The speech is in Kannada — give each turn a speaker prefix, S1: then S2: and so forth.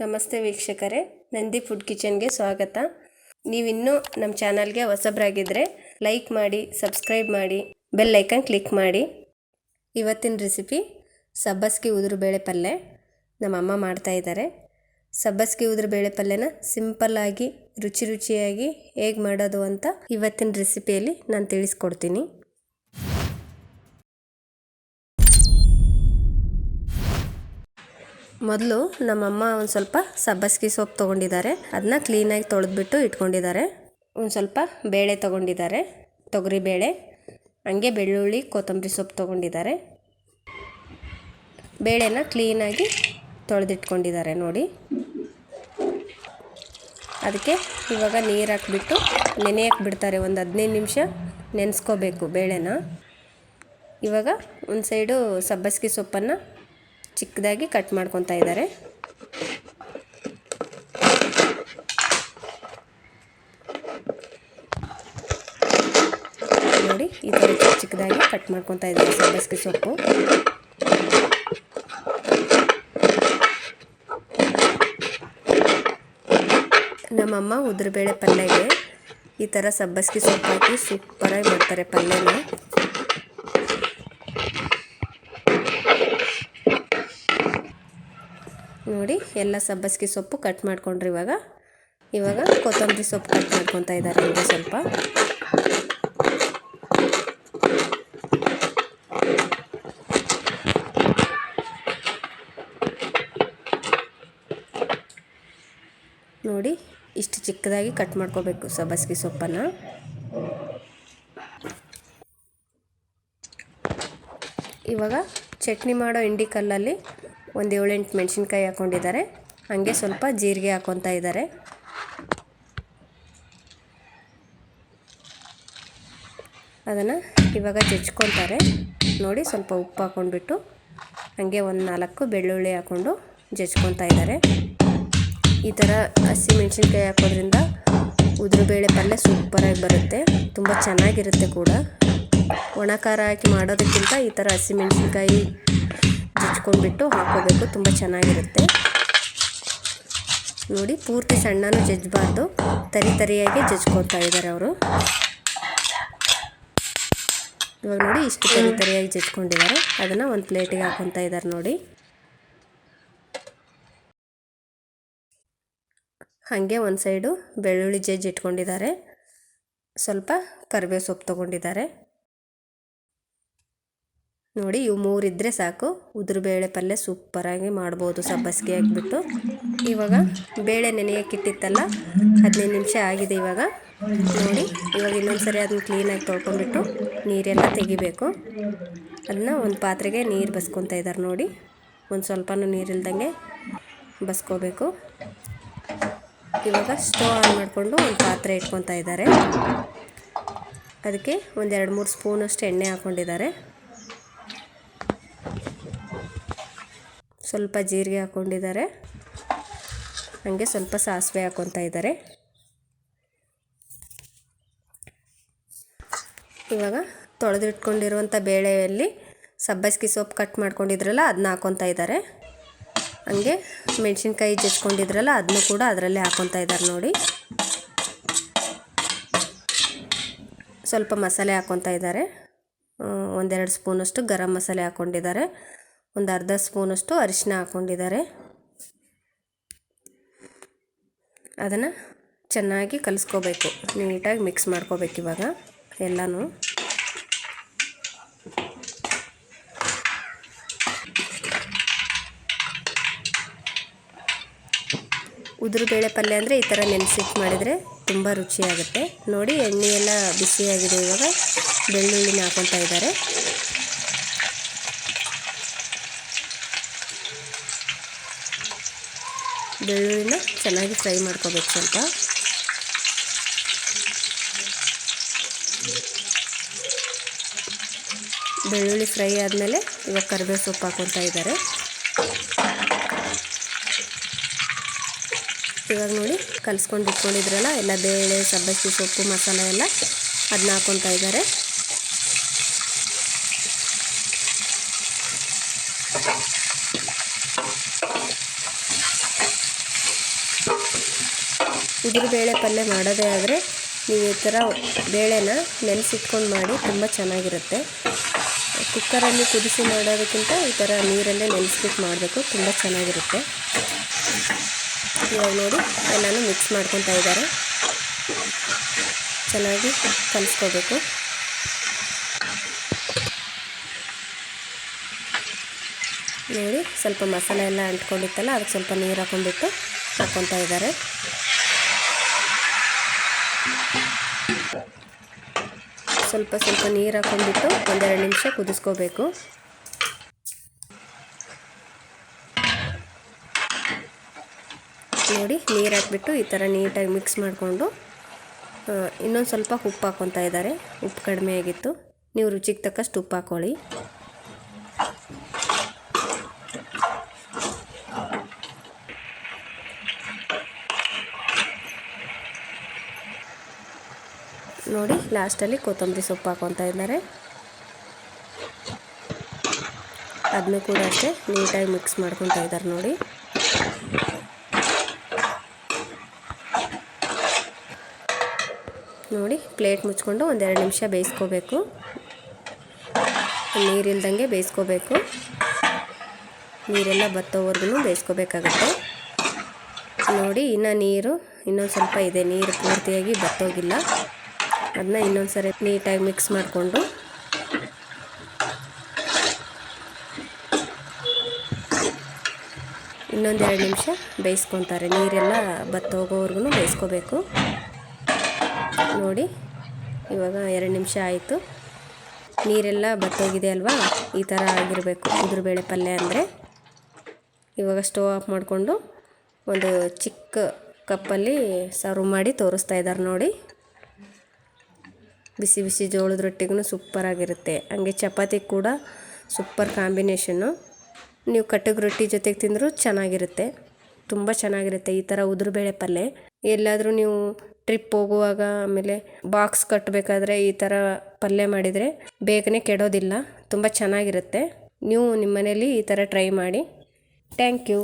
S1: ನಮಸ್ತೆ ವೀಕ್ಷಕರೇ, ನಂದಿ ಫುಡ್ ಕಿಚನ್ಗೆ ಸ್ವಾಗತ. ನೀವಿನ್ನೂ ನಮ್ಮ ಚಾನಲ್ಗೆ ಹೊಸಬರಾಗಿದ್ದರೆ ಲೈಕ್ ಮಾಡಿ, ಸಬ್ಸ್ಕ್ರೈಬ್ ಮಾಡಿ, ಬೆಲ್ ಐಕನ್ ಕ್ಲಿಕ್ ಮಾಡಿ. ಇವತ್ತಿನ ರೆಸಿಪಿ ಸಬ್ಬಸ್ಗೆ ಉದುರು ಬೇಳೆ ಪಲ್ಯ ನಮ್ಮಮ್ಮ ಮಾಡ್ತಾಯಿದ್ದಾರೆ. ಸಬ್ಬಸ್ಗೆ ಉದುರು ಬೇಳೆ ಪಲ್ಯನ ಸಿಂಪಲ್ಲಾಗಿ ರುಚಿಯಾಗಿ ಹೇಗೆ ಮಾಡೋದು ಅಂತ ಇವತ್ತಿನ ರೆಸಿಪಿಯಲ್ಲಿ ನಾನು ತಿಳಿಸ್ಕೊಡ್ತೀನಿ. ಮೊದಲು ನಮ್ಮಮ್ಮ ಒಂದು ಸ್ವಲ್ಪ ಸಬ್ಬಸ್ಗೆ ಸೊಪ್ಪು ತೊಗೊಂಡಿದ್ದಾರೆ. ಅದನ್ನ ಕ್ಲೀನಾಗಿ ತೊಳೆದ್ಬಿಟ್ಟು ಇಟ್ಕೊಂಡಿದ್ದಾರೆ. ಒಂದು ಸ್ವಲ್ಪ ಬೇಳೆ ತೊಗೊಂಡಿದ್ದಾರೆ, ತೊಗರಿ ಬೇಳೆ, ಹಂಗೆ ಬೆಳ್ಳುಳ್ಳಿ, ಕೊತ್ತಂಬರಿ ಸೊಪ್ಪು ತೊಗೊಂಡಿದ್ದಾರೆ. ಬೇಳೆನ ಕ್ಲೀನಾಗಿ ತೊಳೆದಿಟ್ಕೊಂಡಿದ್ದಾರೆ ನೋಡಿ. ಅದಕ್ಕೆ ಇವಾಗ ನೀರು ಹಾಕ್ಬಿಟ್ಟು ನೆನೆಯಕ್ಕೆ ಬಿಡ್ತಾರೆ. ಒಂದು 15 ನಿಮಿಷ ನೆನೆಸ್ಕೋಬೇಕು ಬೇಳೆನ. ಇವಾಗ ಒಂದು ಸೈಡು ಸಬ್ಬಸ್ಗೆ ಸೊಪ್ಪನ್ನು ಚಿಕ್ಕದಾಗಿ ಕಟ್ ಮಾಡ್ಕೊತಾ ಇದ್ದಾರೆ. ನೋಡಿ, ಈ ಥರ ಚಿಕ್ಕದಾಗಿ ಕಟ್ ಮಾಡ್ಕೊತಾ ಇದ್ದಾರೆ ಸಬ್ಬಸ್ಗೆ ಸೊಪ್ಪು. ನಮ್ಮಮ್ಮ ಉದುರುಬೇಳೆ ಪಲ್ಯಗೆ ಈ ಥರ ಸಬ್ಬಸ್ಗೆ ಸೊಪ್ಪು ಹಾಕಿ ಸೂಪರಾಗಿ ಮಾಡ್ತಾರೆ ಪಲ್ಯನ. ನೋಡಿ, ಎಲ್ಲ ಸಬ್ಬಸ್ಗೆ ಸೊಪ್ಪು ಕಟ್ ಮಾಡ್ಕೊಂಡ್ರಿ. ಇವಾಗ ಕೊತ್ತಂಬರಿ ಸೊಪ್ಪು ಕಟ್ ಮಾಡ್ಕೊತಾ ಇದ್ದಾರೆ ಈಗ ಸ್ವಲ್ಪ. ನೋಡಿ, ಇಷ್ಟು ಚಿಕ್ಕದಾಗಿ ಕಟ್ ಮಾಡ್ಕೋಬೇಕು ಸಬ್ಬಸ್ಗೆ ಸೊಪ್ಪನ್ನು. ಇವಾಗ ಚಟ್ನಿ ಮಾಡೋ ಇಂಡಿ ಕಲ್ಲಲ್ಲಿ ಒಂದು 7-8 ಮೆಣಸಿನ್ಕಾಯಿ ಹಾಕ್ಕೊಂಡಿದ್ದಾರೆ. ಹಾಗೆ ಸ್ವಲ್ಪ ಜೀರಿಗೆ ಹಾಕ್ಕೊತಾ ಇದ್ದಾರೆ. ಅದನ್ನು ಇವಾಗ ಜಜ್ಕೊತಾರೆ ನೋಡಿ. ಸ್ವಲ್ಪ ಉಪ್ಪು ಹಾಕ್ಕೊಂಡ್ಬಿಟ್ಟು ಹಾಗೆ ಒಂದು 4 ಬೆಳ್ಳುಳ್ಳಿ ಹಾಕ್ಕೊಂಡು ಜಜ್ಕೊತಾ ಇದ್ದಾರೆ. ಈ ಥರ ಹಸಿ ಮೆಣಸಿನ್ಕಾಯಿ ಹಾಕೋದ್ರಿಂದ ಉದುರುಬೇಳೆ ಪಲ್ಯ ಸೂಪರಾಗಿ ಬರುತ್ತೆ, ತುಂಬ ಚೆನ್ನಾಗಿರುತ್ತೆ ಕೂಡ. ಒಣ ಖಾರ ಹಾಕಿ ಮಾಡೋದಕ್ಕಿಂತ ಈ ಥರ ಹಸಿ ಮೆಣಸಿನ್ಕಾಯಿ ಜಜ್ಕೊಂಡ್ಬಿಟ್ಟು ಹಾಕೋಬೇಕು, ತುಂಬ ಚೆನ್ನಾಗಿರುತ್ತೆ ನೋಡಿ. ಪೂರ್ತಿ ಸಣ್ಣನೂ ಜಜ್ಜಬಾರ್ದು, ತರಿಯಾಗಿ ಜಜ್ಕೊತಾ ಇದ್ದಾರೆ ಅವರು. ಇವಾಗ ನೋಡಿ, ಇಷ್ಟು ತರಿಯಾಗಿ ಜಜ್ಕೊಂಡಿದ್ದಾರೆ. ಅದನ್ನು ಒಂದು ಪ್ಲೇಟಿಗೆ ಹಾಕ್ಕೊತಾ ಇದ್ದಾರೆ ನೋಡಿ. ಹಾಗೆ ಒಂದು ಸೈಡು ಬೆಳ್ಳುಳ್ಳಿ ಜಜ್ಜಿ ಇಟ್ಕೊಂಡಿದ್ದಾರೆ. ಸ್ವಲ್ಪ ಕರಿಬೇವು ಸೊಪ್ಪು ತೊಗೊಂಡಿದ್ದಾರೆ ನೋಡಿ. ಇವು 3 ಇದ್ದರೆ ಸಾಕು, ಉದುರುಬೇಳೆ ಪಲ್ಯ ಸೂಪರಾಗಿ ಮಾಡ್ಬೋದು ಸಬ್ಬಸ್ಗೆ ಹಾಕ್ಬಿಟ್ಟು. ಇವಾಗ ಬೇಳೆ ನೆನೆಯಕ್ಕಿಟ್ಟಿತ್ತಲ್ಲ, 15 ನಿಮಿಷ ಆಗಿದೆ ಇವಾಗ ನೋಡಿ. ಇವಾಗ ಇನ್ನೊಂದ್ಸರಿ ಅದನ್ನ ಕ್ಲೀನಾಗಿ ತೊಳ್ಕೊಂಡ್ಬಿಟ್ಟು ನೀರೆಲ್ಲ ತೆಗಿಬೇಕು. ಅದನ್ನ ಒಂದು ಪಾತ್ರೆಗೆ ನೀರು ಬಸ್ಕೊತಾ ಇದ್ದಾರೆ ನೋಡಿ. ಒಂದು ಸ್ವಲ್ಪನೂ ನೀರಿಲ್ದಂಗೆ ಬಸ್ಕೋಬೇಕು. ಇವಾಗ ಸ್ಟವ್ ಆನ್ ಮಾಡಿಕೊಂಡು ಒಂದು ಪಾತ್ರೆ ಇಟ್ಕೊತಾ ಇದ್ದಾರೆ. ಅದಕ್ಕೆ ಒಂದು 2-3 ಸ್ಪೂನಷ್ಟು ಎಣ್ಣೆ ಹಾಕ್ಕೊಂಡಿದ್ದಾರೆ. ಸ್ವಲ್ಪ ಜೀರಿಗೆ ಹಾಕ್ಕೊಂಡಿದ್ದಾರೆ. ಹಾಗೆ ಸ್ವಲ್ಪ ಸಾಸಿವೆ ಹಾಕ್ಕೊತಾ ಇದ್ದಾರೆ. ಇವಾಗ ತೊಳೆದಿಟ್ಕೊಂಡಿರುವಂಥ ಬೇಳೆಯಲ್ಲಿ ಸಬ್ಬಸ್ಗೆ ಸೊಪ್ಪು ಕಟ್ ಮಾಡ್ಕೊಂಡಿದ್ರಲ್ಲ ಅದನ್ನ ಹಾಕ್ಕೊತಾ ಇದ್ದಾರೆ. ಹಾಗೆ ಮೆಣಸಿನ್ಕಾಯಿ ಜಜ್ಕೊಂಡಿದ್ರಲ್ಲ ಅದನ್ನು ಕೂಡ ಅದರಲ್ಲೇ ಹಾಕ್ಕೊತಾ ಇದ್ದಾರೆ ನೋಡಿ. ಸ್ವಲ್ಪ ಮಸಾಲೆ ಹಾಕ್ಕೊತಾ ಇದ್ದಾರೆ. 1-2 ಸ್ಪೂನಷ್ಟು ಗರಂ ಮಸಾಲೆ ಹಾಕ್ಕೊಂಡಿದ್ದಾರೆ. ಒಂದು ಅರ್ಧ ಸ್ಪೂನಷ್ಟು ಅರಿಶಿನ ಹಾಕ್ಕೊಂಡಿದ್ದಾರೆ. ಅದನ್ನು ಚೆನ್ನಾಗಿ ಕಲಿಸ್ಕೋಬೇಕು, ನೀಟಾಗಿ ಮಿಕ್ಸ್ ಮಾಡ್ಕೋಬೇಕು ಇವಾಗ ಎಲ್ಲನೂ. ಉದುರುಬೇಳೆ ಪಲ್ಯ ಅಂದರೆ ಈ ಥರ ನೆನೆಸಿಟ್ಟು ಮಾಡಿದರೆ ತುಂಬ ರುಚಿಯಾಗುತ್ತೆ ನೋಡಿ. ಎಣ್ಣೆ ಎಲ್ಲ ಬಿಸಿಯಾಗಿದೆ. ಇವಾಗ ಬೆಳ್ಳುಳ್ಳಿನ ಹಾಕ್ಕೊತಾ ಇದ್ದಾರೆ. ಬೆಳ್ಳುಳ್ಳಿನ ಚೆನ್ನಾಗಿ ಫ್ರೈ ಮಾಡ್ಕೋಬೇಕು ಸ್ವಲ್ಪ. ಬೆಳ್ಳುಳ್ಳಿ ಫ್ರೈ ಆದಮೇಲೆ ಇವಾಗ ಕರಿಬೇವು ಸೊಪ್ಪು ಹಾಕ್ಕೊತಾ ಇದ್ದಾರೆ. ಇವಾಗ ನೋಡಿ, ಕಲಿಸ್ಕೊಂಡು ಇಟ್ಕೊಂಡಿದ್ರಲ್ಲ ಎಲ್ಲ ಬೇಳೆ, ಸಬ್ಬಸ್ಗೆ ಸೊಪ್ಪು, ಮಸಾಲೆ ಎಲ್ಲ ಅದನ್ನ ಹಾಕ್ಕೊತಾ ಇದ್ದಾರೆ. ಉದುರು ಬೇಳೆ ಪಲ್ಯ ಮಾಡೋದೇ ಆದರೆ ನೀವು ಈ ಥರ ಬೇಳೆನ ನೆನೆಸಿಟ್ಕೊಂಡು ಮಾಡಿ ತುಂಬ ಚೆನ್ನಾಗಿರುತ್ತೆ. ಕುಕ್ಕರಲ್ಲಿ ಕುದಿಸಿ ಮಾಡೋದಕ್ಕಿಂತ ಈ ಥರ ನೀರಲ್ಲೇ ನೆನೆಸ್ಬಿಟ್ಟು ಮಾಡಬೇಕು, ತುಂಬ ಚೆನ್ನಾಗಿರುತ್ತೆ. ಇವಾಗ ನೋಡಿ ಎಲ್ಲನೂ ಮಿಕ್ಸ್ ಮಾಡ್ಕೊತಾ ಇದ್ದಾರೆ. ಚೆನ್ನಾಗಿ ಕಲಿಸ್ಕೋಬೇಕು. ನೋಡಿ ಸ್ವಲ್ಪ ಮಸಾಲೆ ಎಲ್ಲ ಅಂಟ್ಕೊಂಡಿತ್ತಲ್ಲ, ಅದಕ್ಕೆ ಸ್ವಲ್ಪ ನೀರು ಹಾಕೊಂಡ್ಬಿಟ್ಟು ಹಾಕ್ಕೊತಾ ಇದ್ದಾರೆ. ಸ್ವಲ್ಪ ಸ್ವಲ್ಪ ನೀರು ಹಾಕೊಂಡ್ಬಿಟ್ಟು ಒಂದೆರಡು ನಿಮಿಷ ಕುದಿಸ್ಕೋಬೇಕು. ನೋಡಿ ನೀರು ಹಾಕ್ಬಿಟ್ಟು ಈ ಥರ ನೀಟಾಗಿ ಮಿಕ್ಸ್ ಮಾಡಿಕೊಂಡು ಇನ್ನೊಂದು ಸ್ವಲ್ಪ ಉಪ್ಪು ಹಾಕ್ಕೊತಾ ಇದ್ದಾರೆ. ಉಪ್ಪು ಕಡಿಮೆ ಆಗಿತ್ತು, ನೀವು ರುಚಿಗೆ ತಕ್ಕಷ್ಟು ಉಪ್ಪು ಹಾಕ್ಕೊಳ್ಳಿ. ನೋಡಿ ಲಾಸ್ಟಲ್ಲಿ ಕೊತ್ತಂಬರಿ ಸೊಪ್ಪು ಹಾಕ್ಕೊತಾ ಇದ್ದಾರೆ. ಅದನ್ನು ಕೂಡ ಅಷ್ಟೇ ನೀಟಾಗಿ ಮಿಕ್ಸ್ ಮಾಡ್ಕೊತಾ ಇದ್ದಾರೆ. ನೋಡಿ ನೋಡಿ ಪ್ಲೇಟ್ ಮುಚ್ಕೊಂಡು ಒಂದೆರಡು ನಿಮಿಷ ಬೇಯಿಸ್ಕೋಬೇಕು. ನೀರಿಲ್ದಂಗೆ ಬೇಯಿಸ್ಕೋಬೇಕು. ನೀರೆಲ್ಲ ಬತ್ತೋವರೆಗೂ ಬೇಯಿಸ್ಕೋಬೇಕಾಗತ್ತೆ. ನೋಡಿ ಇನ್ನು ನೀರು ಇನ್ನೊಂದು ಸ್ವಲ್ಪ ಇದೆ, ನೀರು ಪೂರ್ತಿಯಾಗಿ ಬತ್ತೋಗಿಲ್ಲ. ಅದನ್ನ ಇನ್ನೊಂದು ಸರಿ ನೀಟಾಗಿ ಮಿಕ್ಸ್ ಮಾಡಿಕೊಂಡು ಇನ್ನೊಂದೆರಡು ನಿಮಿಷ ಬೇಯಿಸ್ಕೊತಾರೆ. ನೀರೆಲ್ಲ ಬತ್ತೋಗೋವರೆಗೂ ಬೇಯಿಸ್ಕೋಬೇಕು. ನೋಡಿ ಇವಾಗ 2 ನಿಮಿಷ ಆಯಿತು. ನೀರೆಲ್ಲ ಬತ್ತೋಗಿದೆ ಅಲ್ವಾ, ಈ ಥರ ಆಗಿರಬೇಕು ಉದುರು ಬೇಳೆ ಪಲ್ಯ ಅಂದರೆ. ಇವಾಗ ಸ್ಟವ್ ಆಫ್ ಮಾಡಿಕೊಂಡು ಒಂದು ಚಿಕ್ಕ ಕಪ್ಪಲ್ಲಿ ಸರ್ವ್ ಮಾಡಿ ತೋರಿಸ್ತಾ ಇದ್ದಾರೆ. ನೋಡಿ ಬಿಸಿ ಬಿಸಿ ಜೋಳದ ರೊಟ್ಟಿಗೂ ಸೂಪರಾಗಿರುತ್ತೆ. ಹಂಗೆ ಚಪಾತಿ ಕೂಡ ಸೂಪರ್ ಕಾಂಬಿನೇಷನ್ನು. ನೀವು ಕಟ್ಟಗೆ ರೊಟ್ಟಿ ಜೊತೆಗೆ ತಿಂದರೂ ಚೆನ್ನಾಗಿರುತ್ತೆ, ತುಂಬ ಚೆನ್ನಾಗಿರುತ್ತೆ ಈ ಥರ ಉದುರು ಬೇಳೆ ಪಲ್ಯ. ಎಲ್ಲಾದರೂ ನೀವು ಟ್ರಿಪ್ ಹೋಗುವಾಗ ಆಮೇಲೆ ಬಾಕ್ಸ್ ಕಟ್ಟಬೇಕಾದ್ರೆ ಈ ಥರ ಪಲ್ಯ ಮಾಡಿದರೆ ಬೇಗನೆ ಕೆಡೋದಿಲ್ಲ, ತುಂಬ ಚೆನ್ನಾಗಿರುತ್ತೆ. ನೀವು ನಿಮ್ಮ ಮನೇಲಿ ಈ ಥರ ಟ್ರೈ ಮಾಡಿ. Thank you.